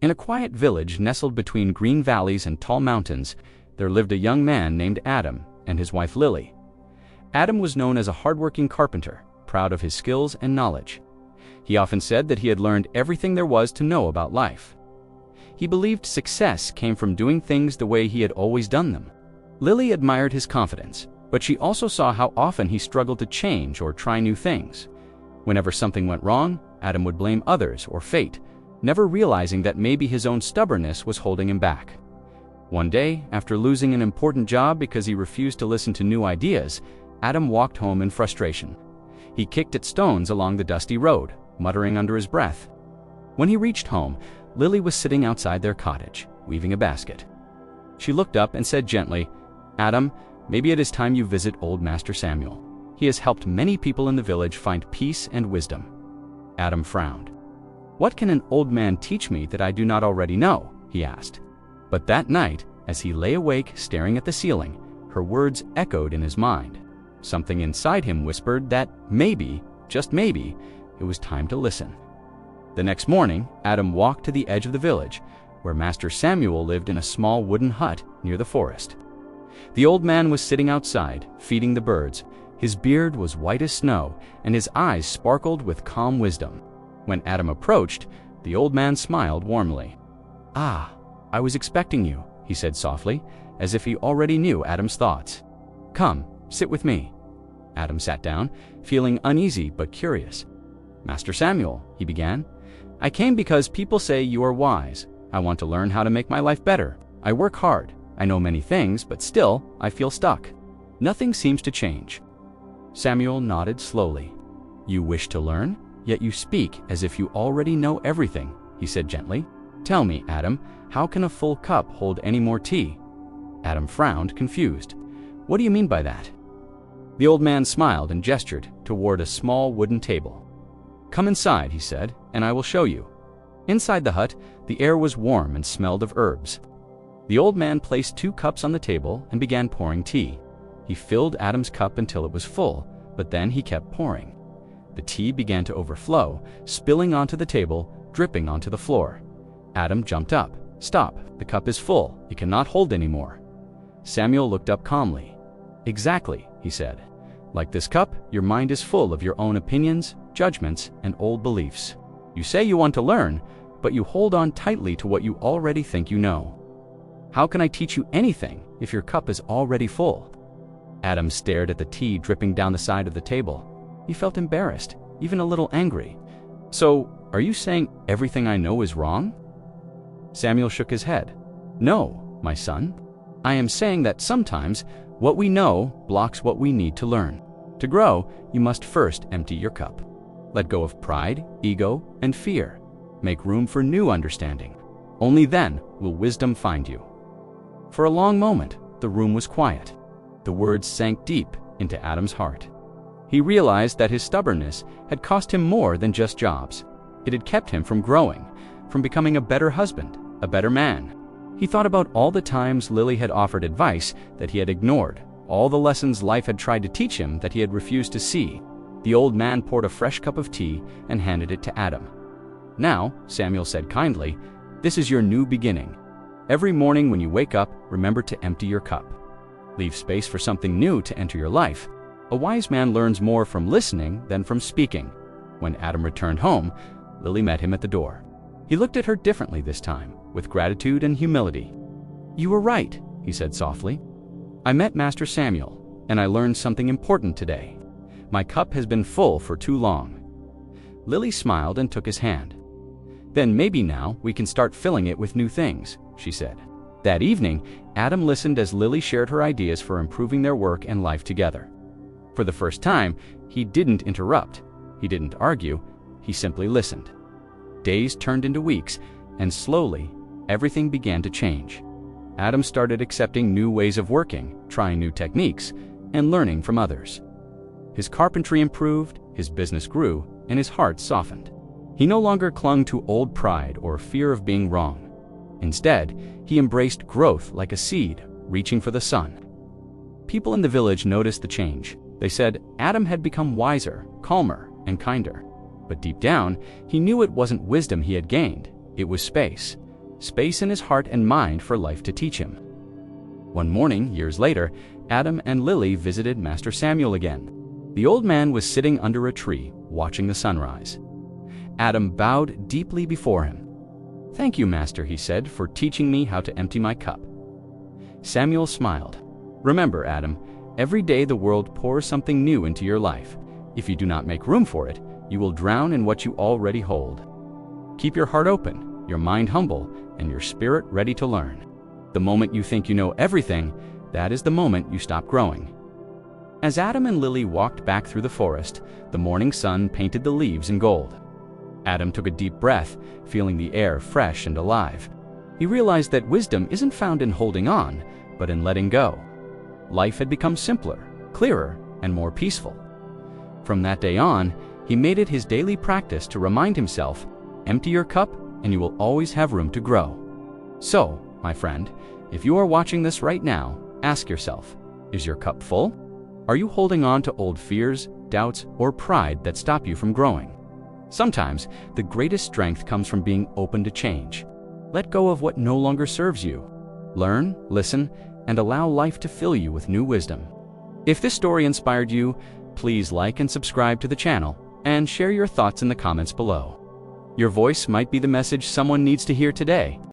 In a quiet village nestled between green valleys and tall mountains, there lived a young man named Adam and his wife Lily. Adam was known as a hardworking carpenter, proud of his skills and knowledge. He often said that he had learned everything there was to know about life. He believed success came from doing things the way he had always done them. Lily admired his confidence, but she also saw how often he struggled to change or try new things. Whenever something went wrong, Adam would blame others or fate, never realizing that maybe his own stubbornness was holding him back. One day, after losing an important job because he refused to listen to new ideas, Adam walked home in frustration. He kicked at stones along the dusty road, muttering under his breath. When he reached home, Lily was sitting outside their cottage, weaving a basket. She looked up and said gently, "Adam, maybe it is time you visit old Master Samuel. He has helped many people in the village find peace and wisdom." Adam frowned. "What can an old man teach me that I do not already know?" he asked. But that night, as he lay awake staring at the ceiling, her words echoed in his mind. Something inside him whispered that maybe, just maybe, it was time to listen. The next morning, Adam walked to the edge of the village, where Master Samuel lived in a small wooden hut near the forest. The old man was sitting outside, feeding the birds. His beard was white as snow, and his eyes sparkled with calm wisdom. When Adam approached, the old man smiled warmly. "Ah, I was expecting you," he said softly, as if he already knew Adam's thoughts. "Come, sit with me." Adam sat down, feeling uneasy but curious. "Master Samuel," he began, "I came because people say you are wise. I want to learn how to make my life better. I work hard. I know many things, but still, I feel stuck. Nothing seems to change." Samuel nodded slowly. "You wish to learn, yet you speak as if you already know everything," he said gently. "Tell me, Adam, how can a full cup hold any more tea?" Adam frowned, confused. "What do you mean by that?" The old man smiled and gestured toward a small wooden table. "Come inside," he said, "and I will show you." Inside the hut, the air was warm and smelled of herbs. The old man placed 2 cups on the table and began pouring tea. He filled Adam's cup until it was full, but then he kept pouring. The tea began to overflow, spilling onto the table, dripping onto the floor. Adam jumped up. "Stop, the cup is full. It cannot hold anymore." Samuel looked up calmly. "Exactly," he said. "Like this cup, your mind is full of your own opinions, judgments, and old beliefs. You say you want to learn, but you hold on tightly to what you already think you know. How can I teach you anything if your cup is already full?" Adam stared at the tea dripping down the side of the table. He felt embarrassed, even a little angry. "So, are you saying everything I know is wrong?" Samuel shook his head. "No, my son. I am saying that sometimes what we know blocks what we need to learn. To grow, you must first empty your cup. Let go of pride, ego, and fear. Make room for new understanding. Only then will wisdom find you." For a long moment, the room was quiet. The words sank deep into Adam's heart. He realized that his stubbornness had cost him more than just jobs. It had kept him from growing, from becoming a better husband, a better man. He thought about all the times Lily had offered advice that he had ignored, all the lessons life had tried to teach him that he had refused to see. The old man poured a fresh cup of tea and handed it to Adam. "Now," Samuel said kindly, "this is your new beginning. Every morning when you wake up, remember to empty your cup. Leave space for something new to enter your life. A wise man learns more from listening than from speaking." When Adam returned home, Lily met him at the door. He looked at her differently this time, with gratitude and humility. "You were right," he said softly. "I met Master Samuel, and I learned something important today. My cup has been full for too long." Lily smiled and took his hand. "Then maybe now we can start filling it with new things," she said. That evening, Adam listened as Lily shared her ideas for improving their work and life together. For the first time, he didn't interrupt. He didn't argue. He simply listened. Days turned into weeks, and slowly, everything began to change. Adam started accepting new ways of working, trying new techniques, and learning from others. His carpentry improved, his business grew, and his heart softened. He no longer clung to old pride or fear of being wrong. Instead, he embraced growth like a seed, reaching for the sun. People in the village noticed the change. They said Adam had become wiser, calmer, and kinder. But deep down, he knew it wasn't wisdom he had gained, it was space. space in his heart and mind for life to teach him. One morning, years later, Adam and Lily visited Master Samuel again. The old man was sitting under a tree, watching the sunrise. Adam bowed deeply before him. "Thank you, Master," he said, "for teaching me how to empty my cup." Samuel smiled. "Remember, Adam, every day the world pours something new into your life. If you do not make room for it, you will drown in what you already hold. Keep your heart open, your mind humble, and your spirit ready to learn. The moment you think you know everything, that is the moment you stop growing." As Adam and Lily walked back through the forest, the morning sun painted the leaves in gold. Adam took a deep breath, feeling the air fresh and alive. He realized that wisdom isn't found in holding on, but in letting go. Life had become simpler, clearer, and more peaceful. From that day on, he made it his daily practice to remind himself, empty your cup and you will always have room to grow. So, my friend, if you are watching this right now, ask yourself, is your cup full? Are you holding on to old fears, doubts, or pride that stop you from growing? Sometimes, the greatest strength comes from being open to change. Let go of what no longer serves you. Learn, listen, and allow life to fill you with new wisdom. If this story inspired you, please like and subscribe to the channel, and share your thoughts in the comments below. Your voice might be the message someone needs to hear today.